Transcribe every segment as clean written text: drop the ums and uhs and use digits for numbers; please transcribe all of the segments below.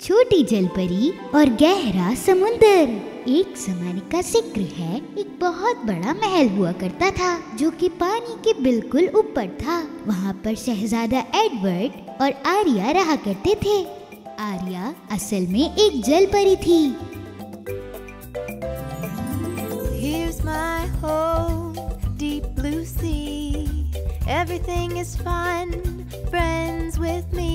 छोटी जलपरी और गहरा समुंदर। एक जमाने का जिक्र है, एक बहुत बड़ा महल हुआ करता था जो कि पानी के बिल्कुल ऊपर था। वहाँ पर शहजादा एडवर्ड और आर्या रहा करते थे। आर्या असल में एक जलपरी थी। Here's my home, deep blue sea. Everything is fun, friends with me.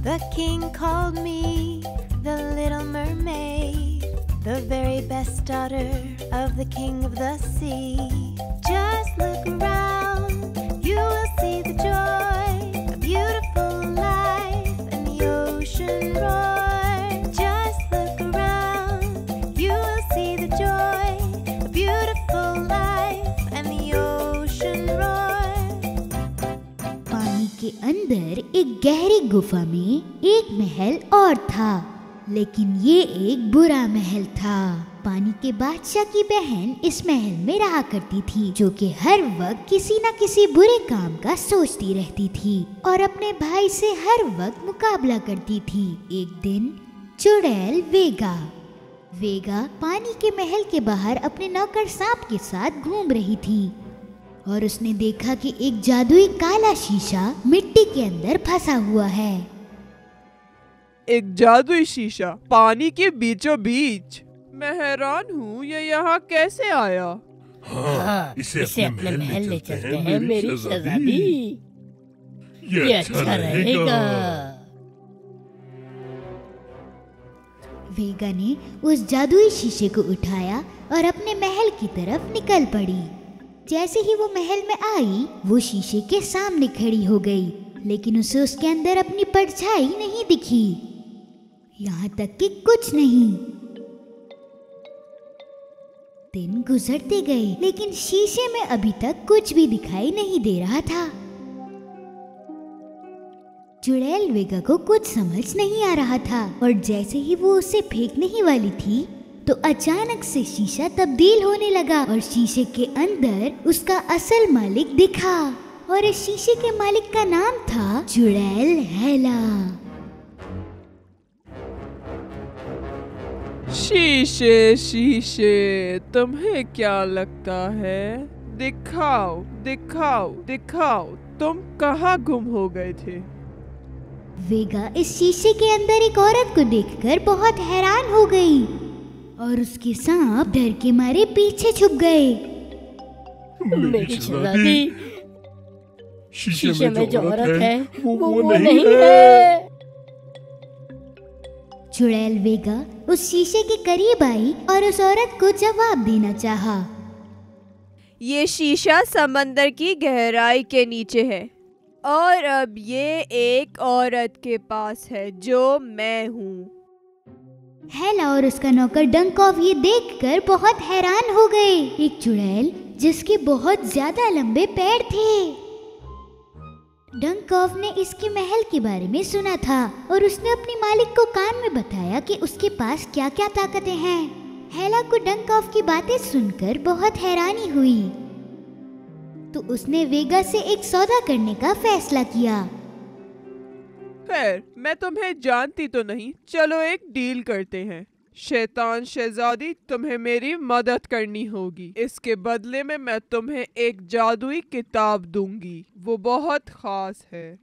The king called me the little mermaid, the very best daughter of the king of the sea. Just look around, you will see the joy, a beautiful life and the ocean roar. Just look around, you will see the joy, a beautiful life and the ocean roar. पानी के अंदर एक गहरी गुफा में एक महल और था, लेकिन ये एक बुरा महल था। पानी के बादशाह की बहन इस महल में रहा करती थी, जो कि हर वक्त किसी न किसी बुरे काम का सोचती रहती थी और अपने भाई से हर वक्त मुकाबला करती थी। एक दिन चुड़ैल वेगा पानी के महल के बाहर अपने नौकर सांप के साथ घूम रही थी और उसने देखा कि एक जादुई काला शीशा मिट्टी के अंदर फंसा हुआ है। एक जादुई शीशा पानी के बीचों बीच। मैं हैरान हूँ, ये यहाँ कैसे आया? हाँ, इसे अपने महल ले चलते हैं मेरी शहजादी। ये अच्छा रहेगा। वेगा ने उस जादुई शीशे को उठाया और अपने महल की तरफ निकल पड़ी। जैसे ही वो महल में आई, वो शीशे के सामने खड़ी हो गई, लेकिन उसे उसके अंदर अपनी परछाई नहीं दिखी, यहाँ तक कि कुछ नहीं। दिन गुजरते गए, लेकिन शीशे में अभी तक कुछ भी दिखाई नहीं दे रहा था। चुड़ैल वेगा को कुछ समझ नहीं आ रहा था और जैसे ही वो उसे फेंकने ही वाली थी, तो अचानक से शीशा तब्दील होने लगा और शीशे के अंदर उसका असल मालिक दिखा। और इस शीशे के मालिक का नाम था चुड़ैल हैला। शीशे तुम्हें क्या लगता है? दिखाओ तुम कहाँ गुम हो गए थे? वेगा इस शीशे के अंदर एक औरत को देखकर बहुत हैरान हो गई और उसके सांप डर के मारे पीछे छुप गए। मेरी शहजादी, शीशे में जो औरत है वो नहीं है। चुड़ैल वेगा उस शीशे के करीब आई और उस औरत को जवाब देना चाहा। ये शीशा समंदर की गहराई के नीचे है और अब ये एक औरत के पास है जो मैं हूँ। हैला और उसका नौकर डंकॉफ ये देखकर बहुत हैरान हो गए। एक चुड़ैल जिसके बहुत ज्यादा लंबे पैर थे। डंकॉफ ने इसके महल के बारे में सुना था और उसने अपने मालिक को कान में बताया कि उसके पास क्या क्या ताकतें हैं। हैला को डंकॉफ की बातें सुनकर बहुत हैरानी हुई, तो उसने वेगा से एक सौदा करने का फैसला किया। खैर, मैं तुम्हें जानती तो नहीं, चलो एक डील करते हैं। शैतान शहजादी, तुम्हें मेरी मदद करनी होगी। इसके बदले में मैं तुम्हें एक जादुई किताब दूंगी, वो बहुत खास है।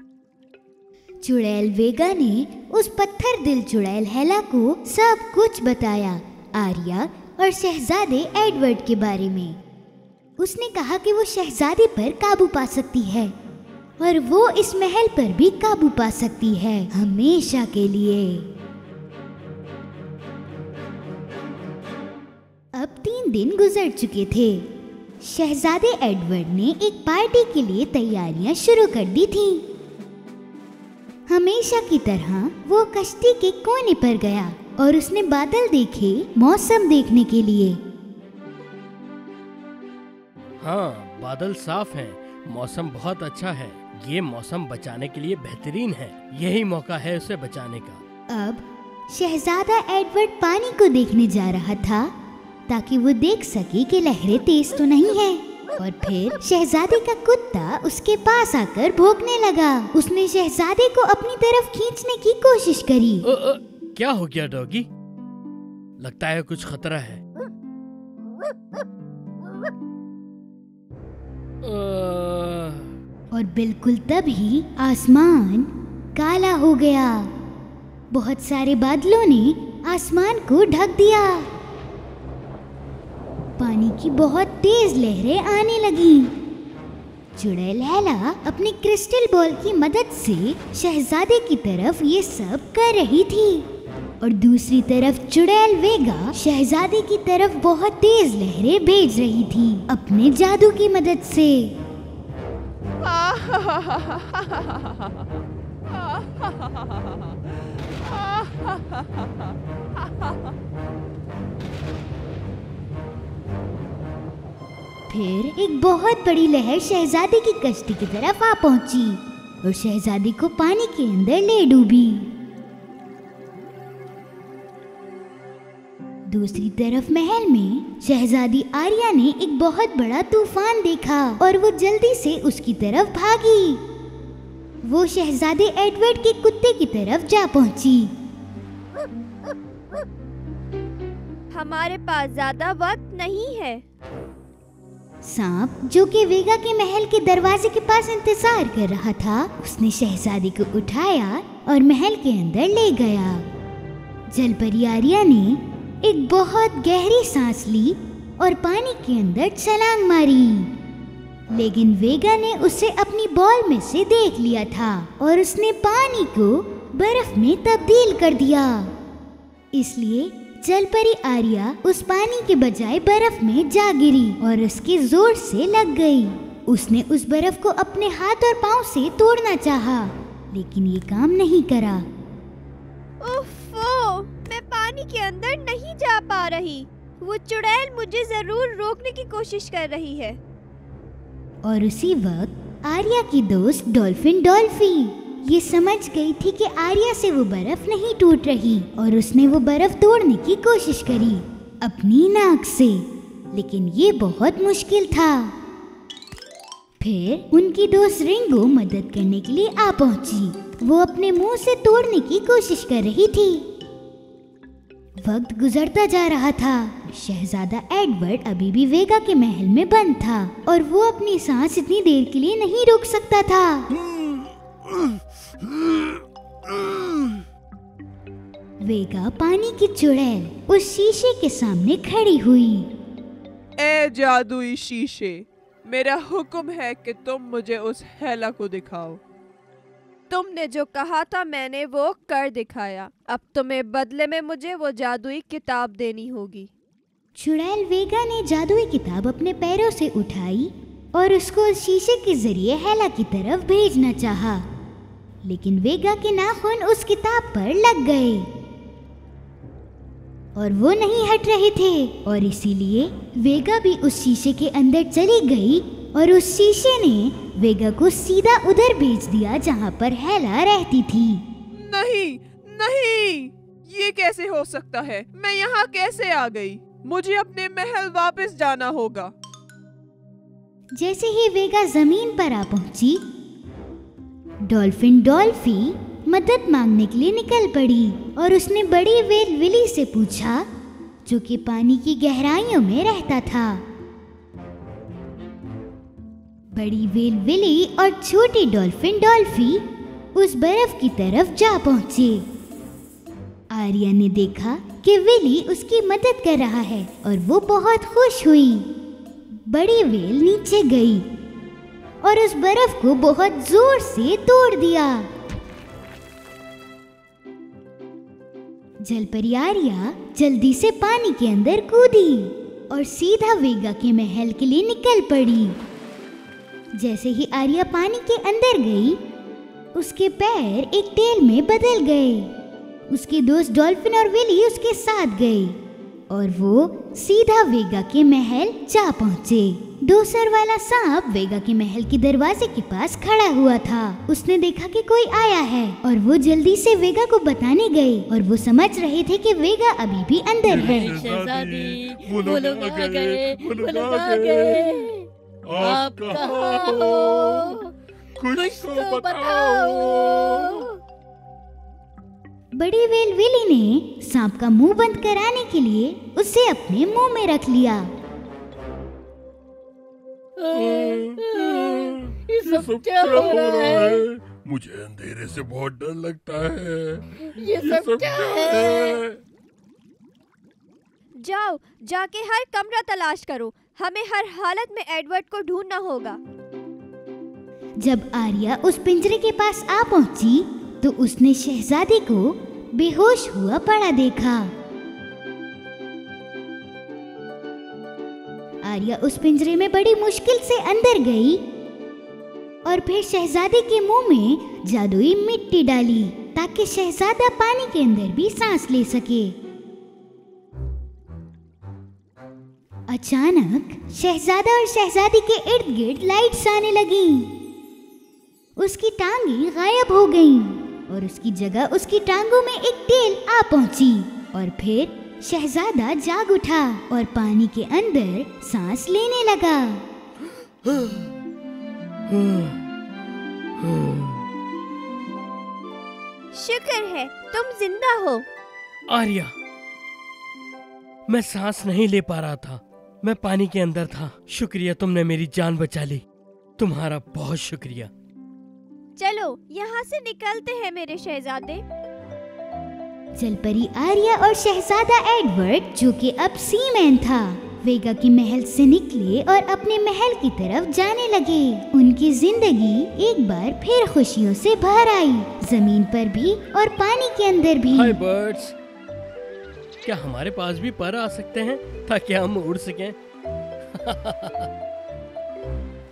चुड़ैल वेगा ने उस पत्थर दिल चुड़ैल हैला को सब कुछ बताया, आर्या और शहजादे एडवर्ड के बारे में। उसने कहा कि वो शहजादे पर काबू पा सकती है और वो इस महल पर भी काबू पा सकती है, हमेशा के लिए। अब 3 दिन गुजर चुके थे। शहजादे एडवर्ड ने एक पार्टी के लिए तैयारियां शुरू कर दी थी। हमेशा की तरह वो कश्ती के कोने पर गया और उसने बादल देखे मौसम देखने के लिए। हाँ, बादल साफ हैं, मौसम बहुत अच्छा है। ये मौसम बचाने के लिए बेहतरीन है। यही मौका है उसे बचाने का। अब शहजादा एडवर्ड पानी को देखने जा रहा था ताकि वो देख सके कि लहरें तेज तो नहीं है। और फिर शहजादे का कुत्ता उसके पास आकर भौंकने लगा। उसने शहजादे को अपनी तरफ खींचने की कोशिश करी। क्या हो गया डॉगी? लगता है कुछ खतरा है। और बिल्कुल तभी आसमान काला हो गया। बहुत सारे बादलों ने आसमान को ढक दिया। पानी की बहुत तेज लहरें आने लगीं। चुड़ैल हैला अपनी क्रिस्टल बॉल की मदद से शहजादे की तरफ ये सब कर रही थी और दूसरी तरफ चुड़ैल वेगा शहजादे की तरफ बहुत तेज लहरें भेज रही थी अपने जादू की मदद से। फिर एक बहुत बड़ी लहर शहजादे की कश्ती की तरफ आ पहुंची और शहजादे को पानी के अंदर ले डूबी। दूसरी तरफ महल में शहजादी आर्या ने एक बहुत बड़ा तूफान देखा और वो जल्दी से उसकी तरफ भागी। वो शहजादे एडवर्ड के कुत्ते की तरफ जा पहुंची। हमारे पास ज्यादा वक्त नहीं है। सांप जो कि वेगा के महल के दरवाजे के पास इंतजार कर रहा था, उसने शहजादी को उठाया और महल के अंदर ले गया। जलपरी आर्या ने एक बहुत गहरी सांस ली और पानी के अंदर छलांग मारी, लेकिन वेगा ने उसे अपनी बॉल में से देख लिया था और उसने पानी को बर्फ में तब्दील कर दिया। इसलिए जलपरी आर्या उस पानी के बजाय बर्फ में जा गिरी और उसके जोर से लग गई। उसने उस बर्फ को अपने हाथ और पांव से तोड़ना चाहा, लेकिन ये काम नहीं करा। उफ़्फ़ो, मैं पानी के अंदर नहीं जा पा रही। वो चुड़ैल मुझे जरूर रोकने की कोशिश कर रही है। और उसी वक्त आर्या की दोस्त डॉल्फिन डॉल्फी ये समझ गई थी कि आर्या से वो बर्फ नहीं टूट रही और उसने वो बर्फ तोड़ने की कोशिश करी अपनी नाक से, लेकिन ये बहुत मुश्किल था। फिर उनकी दोस्त रिंगो मदद करने के लिए आ पहुंची। वो अपने मुंह से तोड़ने की कोशिश कर रही थी। वक्त गुजरता जा रहा था। शहजादा एडवर्ड अभी भी वेगा के महल में बंद था और वो अपनी सांस इतनी देर के लिए नहीं रोक सकता था। वेगा पानी की चुड़ैल उस शीशे के सामने खड़ी हुई। ए जादुई शीशे, मेरा हुक्म है कि तुम मुझे उस हैला को दिखाओ। तुमने जो कहा था मैंने वो कर दिखाया। अब तुम्हें बदले में मुझे वो जादुई किताब देनी होगी। चुड़ैल वेगा ने जादुई किताब अपने पैरों से उठाई और उसको उस शीशे के जरिए हैला की तरफ भेजना चाहा, लेकिन वेगा के नाखून उस किताब पर लग गए और वो नहीं हट रहे थे और इसीलिए वेगा भी उस शीशे के अंदर चली गई और उस शीशे ने वेगा को सीधा उधर भेज दिया जहाँ पर हैला रहती थी। नहीं नहीं, ये कैसे हो सकता है? मैं यहाँ कैसे आ गई? मुझे अपने महल वापस जाना होगा। जैसे ही वेगा जमीन पर आ पहुंची, डॉल्फिन डॉल्फी मदद मांगने के लिए निकल पड़ी और उसने बड़ी व्हेल विली से पूछा, जो कि पानी की गहराइयों में रहता था। बड़ी व्हेल विली और छोटी डॉल्फिन डॉल्फी उस बर्फ की तरफ जा पहुंचे। आर्या ने देखा कि विली उसकी मदद कर रहा है और वो बहुत खुश हुई। बड़ी व्हेल नीचे गई और उस बर्फ को बहुत जोर से तोड़ दिया। जलपरी आर्या जल्दी से पानी के अंदर कूदी और सीधा वेगा के महल के लिए निकल पड़ी। जैसे ही आर्या पानी के अंदर गई, उसके पैर एक टेल में बदल गए। उसके दोस्त डॉल्फिन और विली उसके साथ गए और वो सीधा वेगा के महल जा पहुंचे। डोसर वाला सांप वेगा के महल के दरवाजे के पास खड़ा हुआ था। उसने देखा कि कोई आया है और वो जल्दी से वेगा को बताने गए और वो समझ रहे थे कि वेगा अभी भी अंदर है। शहजादी, वो लोग आ गए, वो लोग आ गए। आप कहाँ हो? कुछ तो बताओ। बड़ी व्हेल विली ने सांप का मुंह बंद कराने के लिए उसे अपने मुंह में रख लिया। ये सब क्या हो रहा है? मुझे अंधेरे से बहुत डर लगता है। ये सब क्या है? जाओ, जाके हर कमरा तलाश करो। हमें हर हालत में एडवर्ड को ढूंढना होगा। जब आर्या उस पिंजरे के पास आ पहुंची तो उसने शहजादी को बेहोश हुआ पड़ा देखा। आर्या उस पिंजरे में बड़ी मुश्किल से अंदर गई और फिर शहजादी के मुंह में जादुई मिट्टी डाली ताकि शहजादा पानी के अंदर भी सांस ले सके। अचानक शहजादा और शहजादी के इर्द गिर्द लाइट्स आने लगी। उसकी टांगें गायब हो गईं और उसकी जगह उसकी टांगों में एक टेल आ पहुंची और फिर शहजादा जाग उठा और पानी के अंदर सांस लेने लगा। शुक्र है तुम जिंदा हो। आर्या, मैं सांस नहीं ले पा रहा था। मैं पानी के अंदर था। शुक्रिया, तुमने मेरी जान बचा ली। तुम्हारा बहुत शुक्रिया। चलो यहाँ से निकलते हैं मेरे शहजादे। जलपरी आर्या और शहजादा एडवर्ड, जो कि अब सीमैन था, वेगा की महल से निकले और अपने महल की तरफ जाने लगे। उनकी जिंदगी एक बार फिर खुशियों से भर आई, जमीन पर भी और पानी के अंदर भी। हाय बर्ड्स, क्या हमारे पास भी पर आ सकते हैं ताकि हम उड़ सकें?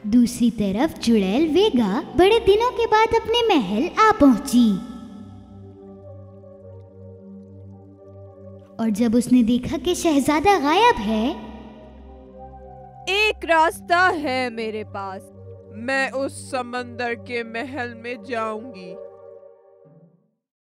दूसरी तरफ चुड़ैल वेगा बड़े दिनों के बाद अपने महल आ पहुंची और जब उसने देखा कि शहजादा गायब है, एक रास्ता है मेरे पास। मैं उस समंदर के महल में जाऊंगी।